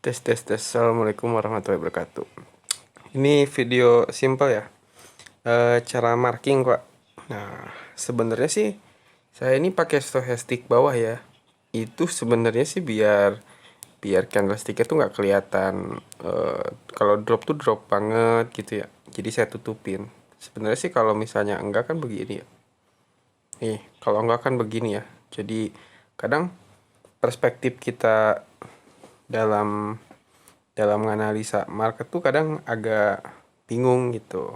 Tes tes tes. Assalamualaikum warahmatullahi wabarakatuh. Ini video simple ya. Cara marking Pak. Nah, sebenarnya sih saya ini pakai stochastic bawah ya. Itu sebenarnya sih biar biar candlesticknya tuh nggak kelihatan. Kalau drop tuh drop banget gitu ya. Jadi saya tutupin. Sebenarnya sih kalau misalnya enggak kan begini ya. Nih, kalau enggak kan begini ya. Jadi kadang perspektif kita dalam dalam menganalisa market tuh kadang agak bingung gitu.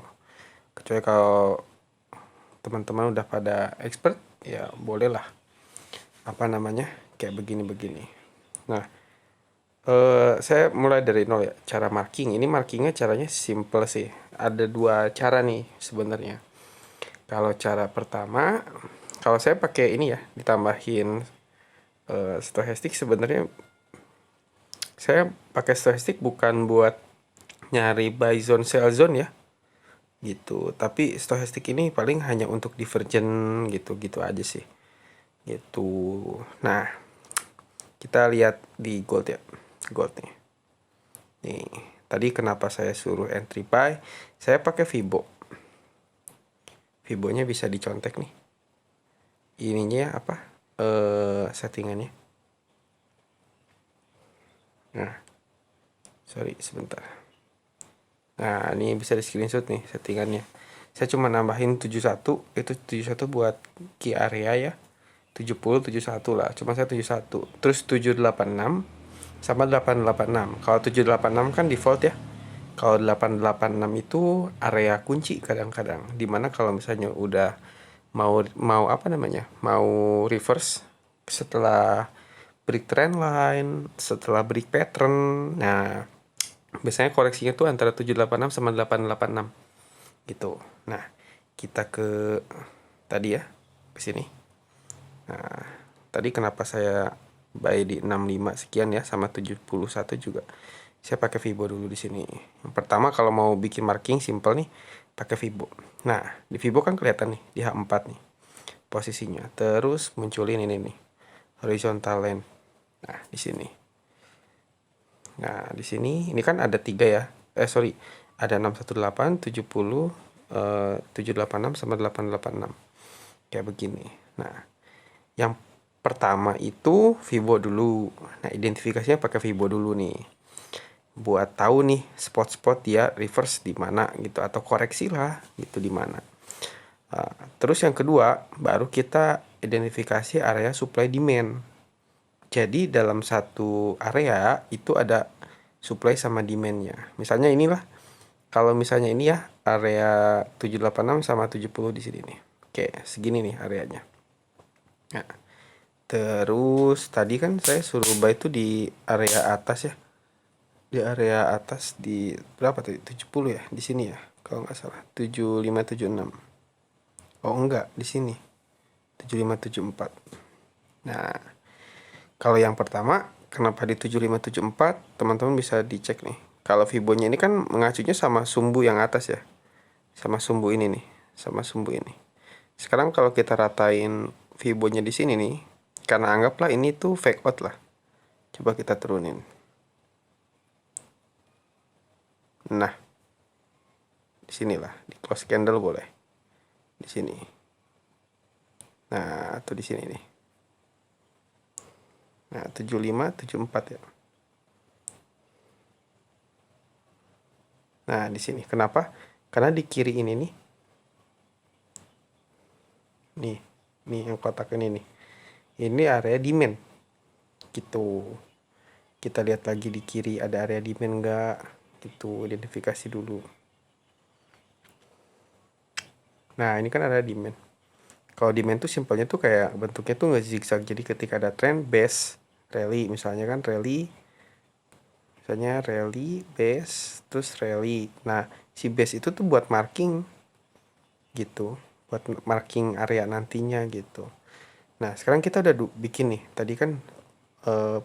Kecuali kalau teman-teman udah pada expert, ya bolehlah apa namanya kayak begini-begini. Nah, saya mulai dari nol ya. Cara marking, ini markingnya caranya simple sih. Ada dua cara nih sebenarnya. Kalau cara pertama, kalau saya pakai ini ya, ditambahin stochastic sebenarnya saya pakai stochastic bukan buat nyari buy zone sell zone ya gitu, tapi stochastic ini paling hanya untuk divergent gitu aja sih gitu. Nah, kita lihat di gold ya, gold nih tadi kenapa saya suruh entry buy, saya pakai Fibonya bisa dicontek nih, ininya apa, settingannya. Nah, sorry sebentar. Nah, ini bisa di screenshot nih settingannya. Saya cuma nambahin 71, itu 71 buat key area ya. 70, 71 lah. Cuma saya 71. Terus 786 sama 886. Kalau 786 kan default ya. Kalau 886 itu area kunci kadang-kadang. Dimana kalau misalnya udah mau mau apa namanya? Mau reverse setelah break trend line, setelah break pattern. Nah, biasanya koreksinya tuh antara 786 sama 886 gitu. Nah, kita ke tadi ya, ke sini. Nah, tadi kenapa saya buy di 65 sekian ya sama 71 juga. Saya pakai Fibo dulu di sini. Yang pertama kalau mau bikin marking simple nih, pakai Fibo. Nah, di Fibo kan kelihatan nih di H4 nih posisinya. Terus munculin ini nih, horizontal line. Nah, di sini. Nah, di sini ini kan ada 3 ya. Sorry, ada 618, 70, 786 sama 886. Kayak begini. Nah, yang pertama itu Fibo dulu. Nah, identifikasinya pakai Fibo dulu nih. Buat tahu nih spot-spot dia reverse di mana gitu atau koreksi lah gitu di mana. Terus yang kedua, baru kita identifikasi area supply demand. Jadi dalam satu area itu ada supply sama demandnya. Misalnya inilah, kalau misalnya ini ya area 786 sama 70 di sini nih. Oke, segini nih areanya. Nah, terus tadi kan saya suruh buy itu di area atas ya. Di area atas di berapa tadi? 70 ya di sini ya. Kalau nggak salah 7576. Oh enggak, di sini 7574. Nah, kalau yang pertama, kenapa di 7574? Teman-teman bisa dicek nih. Kalau Fibonya ini kan mengacunya sama sumbu yang atas ya. Sama sumbu ini nih, sama sumbu ini. Sekarang kalau kita ratain Fibonya di sini nih, karena anggaplah ini tuh fake out lah. Coba kita turunin. Nah, di sinilah, di close candle boleh. Di sini. Nah, atau di sini nih. Nah, 7574 ya. Nah, di sini. Kenapa? Karena di kiri ini nih. Nih yang kotak ini nih. Ini area demand. Gitu. Kita lihat lagi di kiri ada area demand enggak? Gitu, identifikasi dulu. Nah, ini kan ada demand. Kalau demand tuh simpelnya tuh kayak bentuknya tuh nggak zigzag. Jadi ketika ada trend base rally, misalnya kan rally, misalnya rally base terus rally. Nah, si base itu tuh buat marking gitu, buat marking area nantinya gitu. Nah, sekarang kita udah bikin nih. Tadi kan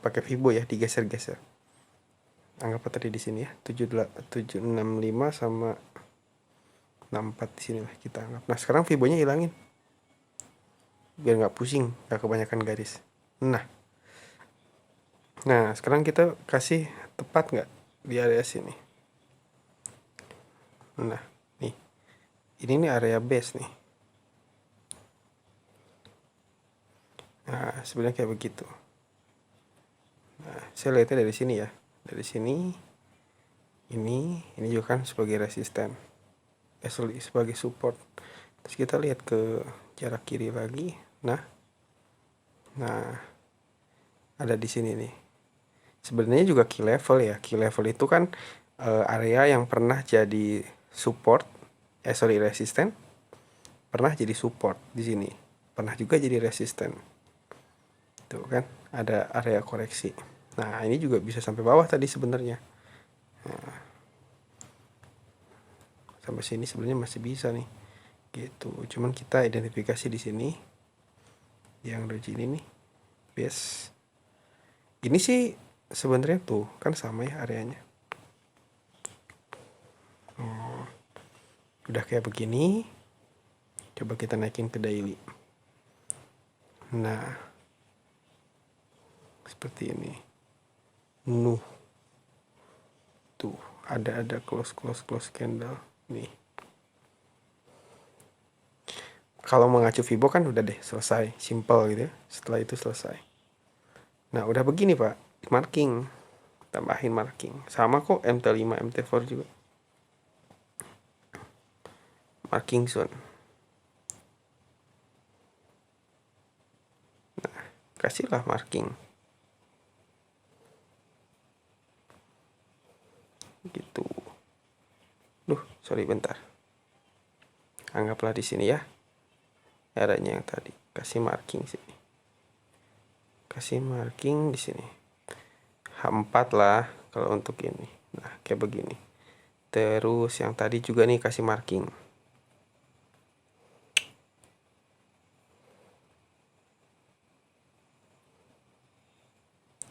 pakai Fibo ya, digeser-geser. Anggap tadi di sini ya, 765 sama 64 di sini lah kita anggap. Nah, sekarang Fibonya hilangin. Biar nggak pusing, nggak kebanyakan garis. Nah, sekarang kita kasih tepat nggak di area sini. Nah, nih. Ini nih area base nih. Nah, sebenarnya kayak begitu. Nah, saya lihatnya dari sini ya. Dari sini, ini juga kan sebagai resisten. Sebagai support. Terus kita lihat ke jarak kiri lagi. Nah, ada di sini nih. Sebenarnya juga key level ya. Key level itu kan area yang pernah jadi support, resisten, pernah jadi support di sini. Pernah juga jadi resisten. Tuh kan, ada area koreksi. Nah, ini juga bisa sampai bawah tadi sebenarnya. Nah, sampai sini sebenarnya masih bisa nih. Gitu. Cuman kita identifikasi di sini yang doji ini nih. Base. Ini sih sebenarnya tuh kan sama ya areanya. Udah kayak begini. Coba kita naikin ke daily. Nah, seperti ini. Tuh, ada close candle nih. Kalau mengacu Fibo kan udah deh selesai, simple gitu ya. Setelah itu selesai. Nah, udah begini Pak, marking. Tambahin marking. Sama kok MT5, MT4 juga. Marking zone. Nah, kasihlah marking. Gitu. Sorry bentar. Anggaplah di sini ya. Areanya yang tadi. Kasih marking sini. Kasih marking di sini. H4 lah kalau untuk ini. Nah, kayak begini. Terus yang tadi juga nih kasih marking.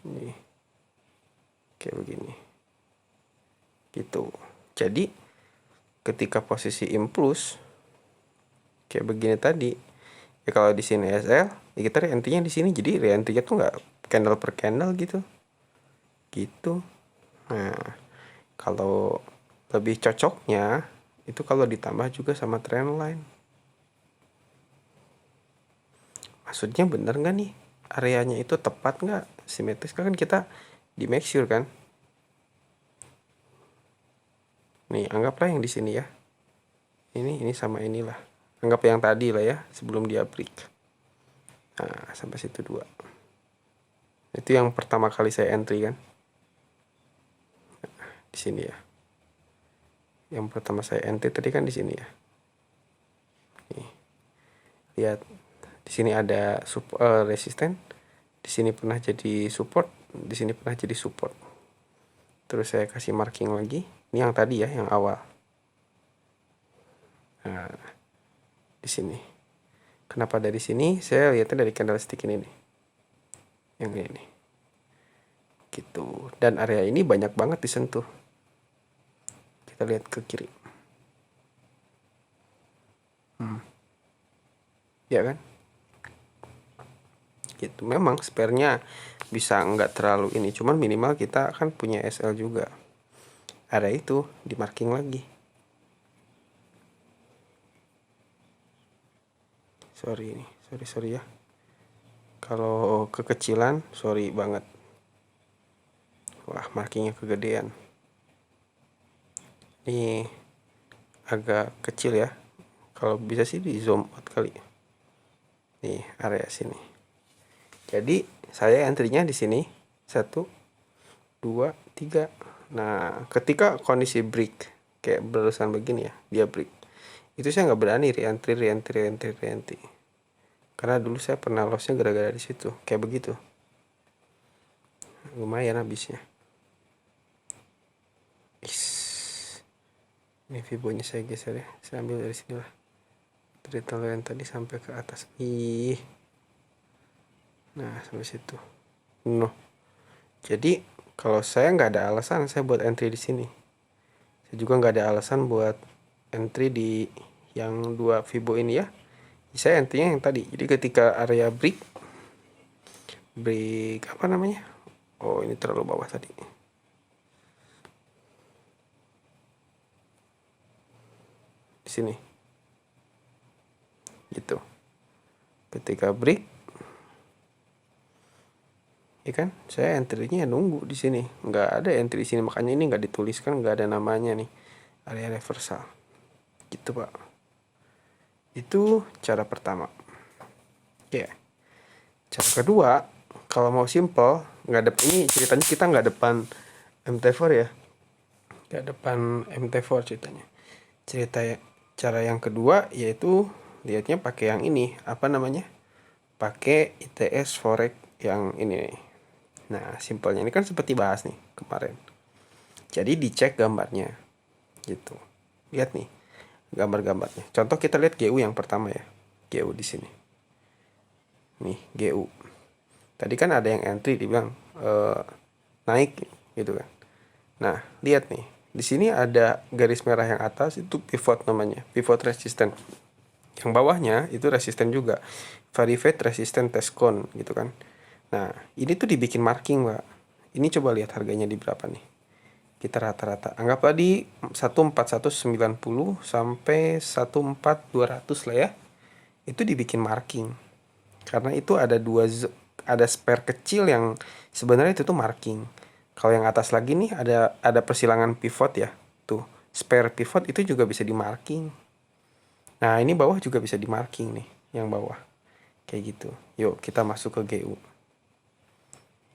Nih. Kayak begini. Gitu. Jadi ketika posisi impuls kayak begini tadi, ya kalau di sini SL, ya kita re-entry-nya di sini, jadi re-entry-nya tuh nggak candle per candle gitu. Nah, kalau lebih cocoknya itu kalau ditambah juga sama trend line. Maksudnya bener nggak nih? Areanya itu tepat nggak? Simetris kan kita di make sure kan? Nih, anggaplah yang di sini ya. Ini sama inilah. Anggap yang tadi lah ya, sebelum dia break. Nah, sampai situ 2. Itu yang pertama kali saya entry kan. Nah, di sini ya. Yang pertama saya entry tadi kan di sini ya. Nih. Lihat. Di sini ada resisten. Di sini pernah jadi support, di sini pernah jadi support. Terus saya kasih marking lagi. Ini yang tadi ya, yang awal. Nah, di sini. Kenapa dari sini? Saya lihatnya dari candlestick ini nih. Yang ini. Gitu. Dan area ini banyak banget disentuh. Kita lihat ke kiri. Ya kan? Gitu. Memang spare-nya bisa nggak terlalu ini. Cuman minimal kita kan punya SL juga. Area itu di marking lagi. Sorry ya. Kalau kekecilan, sorry banget. Wah, markingnya kegedean. Ini agak kecil ya. Kalau bisa sih di zoom out kali. Nih, area sini. Jadi, saya entry-nya di sini. 1, 2, 3. Nah, ketika kondisi break kayak barusan begini ya, dia break. Itu saya nggak berani re-entry. Karena dulu saya pernah lossnya gara-gara di situ, kayak begitu. Lumayan habisnya. Ini Fibonya saya geser ya. Saya ambil dari sini lah. Dari yang tadi sampai ke atas. Nah, sampai situ. No. Jadi kalau saya nggak ada alasan saya buat entry di sini. Saya juga nggak ada alasan buat entry di yang 2 Fibo ini ya. Saya entry-nya yang tadi. Jadi ketika area break apa namanya? Oh, ini terlalu bawah tadi. sini. Gitu. Ketika break, ya kan, saya entry-nya nunggu di sini. Nggak ada entry di sini, makanya ini nggak dituliskan, nggak ada namanya nih. Area reversal. Gitu, Pak. Itu cara pertama. Oke. Cara kedua, kalau mau simple, nggak ada ini ceritanya kita nggak depan MT4 ya. Nggak depan MT4 ceritanya. Cara yang kedua yaitu lihatnya pakai yang ini, apa namanya? Pakai ITS Forex yang ini nih. Nah, simpelnya ini kan seperti bahas nih kemarin. Jadi dicek gambarnya. Gitu. Lihat nih gambar-gambarnya. Contoh kita lihat GU yang pertama ya. GU di sini. Nih, GU. Tadi kan ada yang entry dibilang naik gitu kan. Nah, lihat nih. Di sini ada garis merah yang atas itu pivot namanya, pivot resistant. Yang bawahnya itu resisten juga. Verified resistant test cone gitu kan. Nah, ini tuh dibikin marking, Pak. Ini coba lihat harganya di berapa nih. Kita rata-rata. Anggaplah di 14190 sampai 14200 lah ya. Itu dibikin marking. Karena itu ada ada spare kecil yang sebenarnya itu tuh marking. Kalau yang atas lagi nih ada persilangan pivot ya. Tuh, spare pivot itu juga bisa di marking. Nah, ini bawah juga bisa di marking nih, yang bawah. Kayak gitu. Yuk, kita masuk ke GU.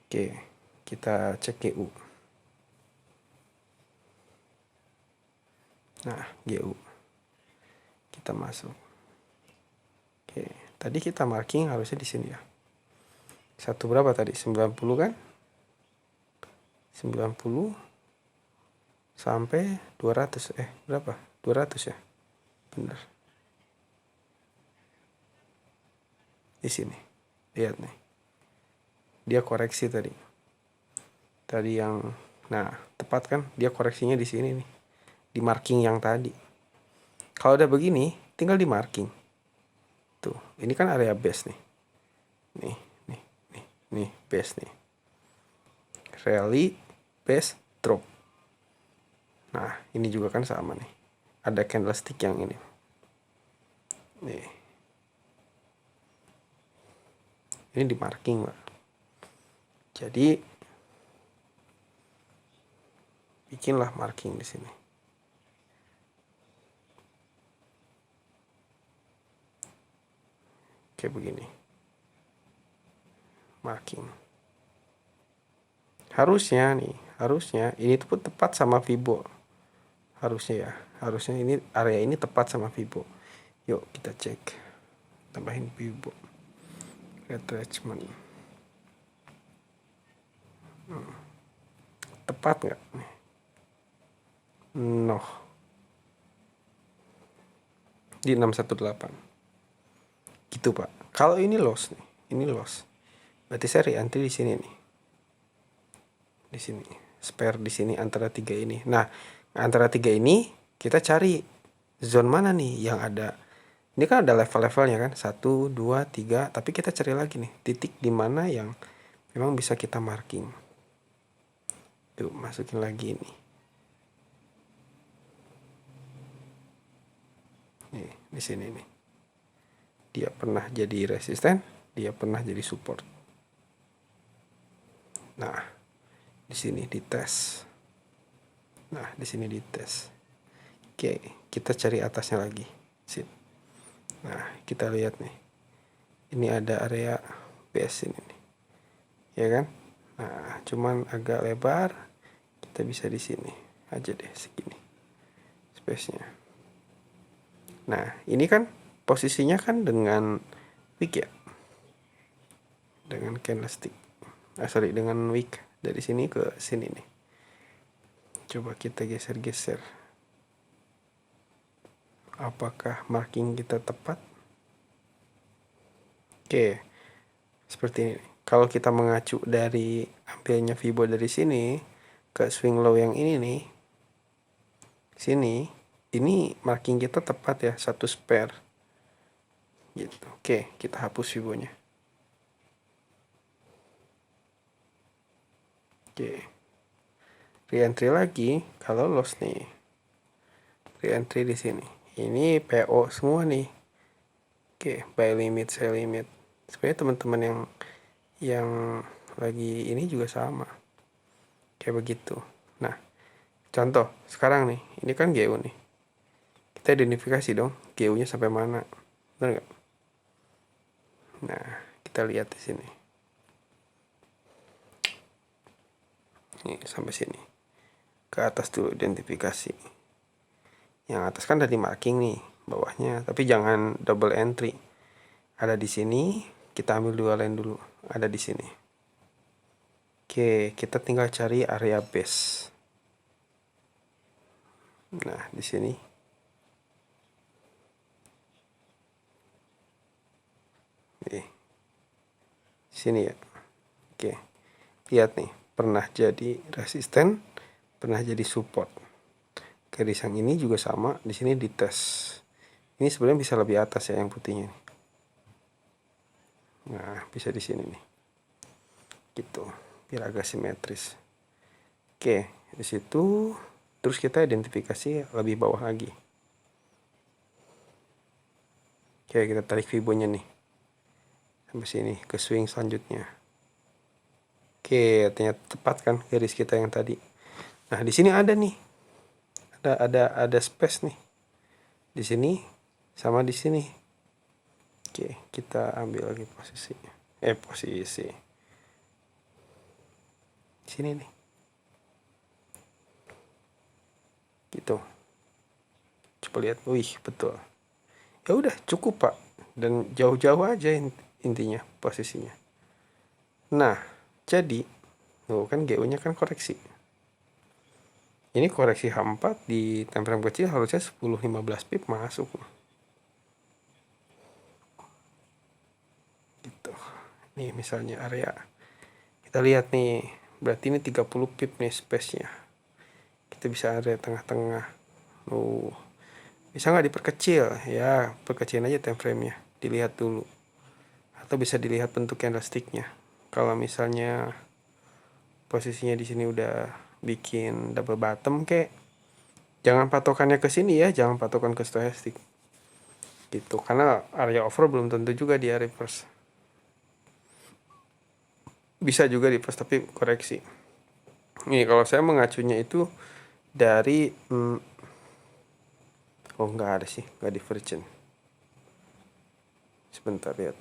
Oke, kita cek GU. Nah, GU. Kita masuk. Oke, tadi kita marking harusnya di sini ya. Satu berapa tadi? 90 kan? 90 sampai 200. Berapa? 200 ya? Bener. Di sini. Lihat nih. Dia koreksi tadi. Tadi yang tepat kan? Dia koreksinya di sini nih. Di marking yang tadi. Kalau udah begini, tinggal di marking. Tuh, ini kan area base nih. Nih, base nih. Rally, base, drop. Nah, ini juga kan sama nih. Ada candlestick yang ini. Nih. Ini di marking, Pak. Jadi bikinlah marking di sini. Kayak begini. Marking. Harusnya ini tuh tepat sama Fibo. Harusnya ya. Harusnya ini area ini tepat sama Fibo. Yuk kita cek. Tambahin Fibo. Retracement. Tepat nggak? No. Di 618. Gitu, Pak. Kalau ini loss nih. Ini loss. Berarti saya re-entry di sini nih. Di sini. Spare di sini antara 3 ini. Nah, antara 3 ini kita cari zone mana nih yang ada. Ini kan ada level-levelnya kan. 1, 2, 3. Tapi kita cari lagi nih. Titik di mana yang memang bisa kita marking. Tuh, masukin lagi ini. Nih, di sini nih. Dia pernah jadi resisten, dia pernah jadi support. Nah, di sini dites. Nah, di sini dites. Oke, kita cari atasnya lagi. Sip. Nah, kita lihat nih. Ini ada area base ini nih. Ya kan? Nah, cuman agak lebar. Kita bisa di sini aja deh segini. Space-nya. Nah, ini kan posisinya kan dengan wick ya. Dengan candlestick. Dengan wick dari sini ke sini nih. Coba kita geser-geser. Apakah marking kita tepat? Oke. Seperti ini. Kalau kita mengacu dari ambilnya Fibo dari sini ke swing low yang ini nih. Sini, ini marking kita tepat ya, satu spare. Gitu. Oke, kita hapus Fibonya. Oke. Re-entry lagi kalau loss nih. Re-entry di sini. ini PO semua nih. Oke, buy limit, sell limit. Sebenarnya teman-teman yang lagi ini juga sama. Kayak begitu. Nah, contoh sekarang nih, ini kan GU nih. Kita identifikasi dong, GU-nya sampai mana. Benar nggak? Nah, kita lihat di sini. Nih, sampai sini. Ke atas dulu identifikasi. Yang atas kan udah di marking nih, bawahnya. Tapi jangan double entry. Ada di sini, kita ambil dua line dulu. Ada di sini. Oke, kita tinggal cari area base. Nah, di sini. Nih. Sini ya. Oke. Lihat nih, pernah jadi resisten, pernah jadi support. Garis yang ini juga sama, di sini dites. Ini sebenarnya bisa lebih atas ya yang putihnya. Nah, bisa di sini nih. Gitu, biar agak simetris. Oke, di situ terus kita identifikasi lebih bawah lagi. Oke, kita tarik fibonya nih. Sampai sini ke swing selanjutnya. Oke, ternyata tepat kan garis kita yang tadi. Nah, di sini ada nih. Ada space nih. Di sini sama di sini. Oke, kita ambil lagi posisi. Posisi. Sini nih. Gitu. Coba lihat. Wih, betul. Ya udah, cukup, Pak. Dan jauh-jauh aja intinya posisinya. Nah, jadi kan GU-nya kan koreksi. Ini koreksi H4 di time frame kecil harusnya 10-15 pip masuk. Gitu. Nih misalnya area. Kita lihat nih, berarti ini 30 pip nih space-nya. Kita bisa area tengah-tengah. Bisa nggak diperkecil? Ya, perkecilin aja time frame-nya. Dilihat dulu. Atau bisa dilihat bentuk candlestick-nya. Kalau misalnya posisinya di sini udah bikin double bottom kayak, jangan patokannya ke sini ya, jangan patokan ke stochastic. Gitu, karena area over belum tentu juga dia reverse. Bisa juga reverse tapi koreksi. Nih kalau saya mengacunya itu dari oh nggak ada sih, nggak divergent. Sebentar lihat.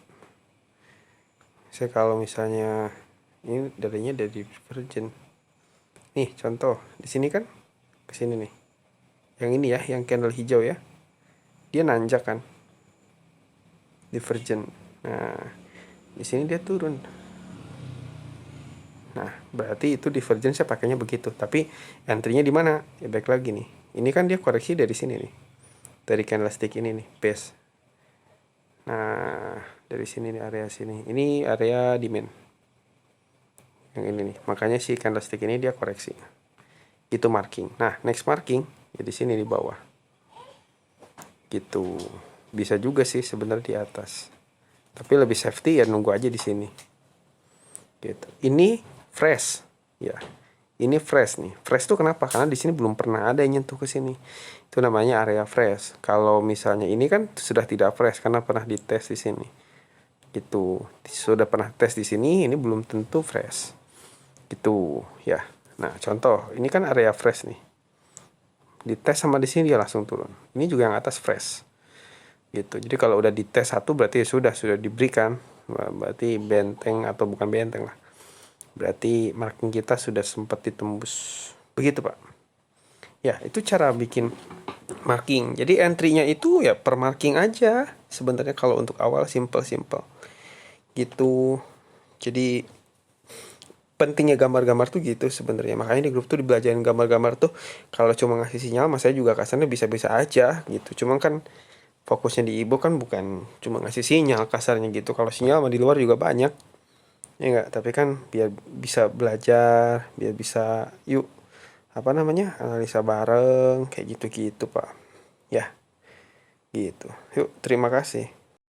Saya kalau misalnya ini darinya dari divergent. Nih contoh di sini kan ke sini nih. Yang ini ya, yang candle hijau ya. Dia nanjak kan. Divergent. Nah, di sini dia turun. Nah, berarti itu divergent saya pakainya begitu. Tapi entry-nya di mana? Ya baik lagi nih. Ini kan dia koreksi dari sini nih. Dari candlestick ini nih, base. Nah, dari sini nih area sini. Ini area demand. Yang ini nih. Makanya si candlestick ini dia koreksi. Itu marking. Nah, next marking ya di sini di bawah. Gitu. Bisa juga sih sebenarnya di atas. Tapi lebih safety ya nunggu aja di sini. Gitu. Ini fresh ya. Ini fresh nih. Fresh tuh kenapa? Karena di sini belum pernah ada yang nyentuh ke sini. Itu namanya area fresh. Kalau misalnya ini kan sudah tidak fresh karena pernah dites di sini. Gitu. Sudah pernah tes di sini, ini belum tentu fresh. Gitu ya. Nah, contoh, ini kan area fresh nih. Dites sama di sini dia langsung turun. Ini juga yang atas fresh. Gitu. Jadi kalau udah dites satu berarti sudah diberikan. Berarti benteng atau bukan benteng lah. Berarti marking kita sudah sempat ditembus. Begitu, Pak. Ya, itu cara bikin marking. Jadi entry-nya itu ya per marking aja. Sebenarnya kalau untuk awal simple. Gitu. Jadi pentingnya gambar-gambar tuh gitu sebenarnya. Makanya di grup tuh dibelajarin gambar-gambar tuh. Kalau cuma ngasih sinyal, mas saya juga kasarnya bisa-bisa aja gitu. Cuma kan fokusnya di ibu kan bukan cuma ngasih sinyal kasarnya gitu. Kalau sinyal mah di luar juga banyak. Ya enggak, tapi kan biar bisa belajar, biar bisa analisa bareng kayak gitu-gitu, Pak. Ya. Gitu. Yuk, terima kasih.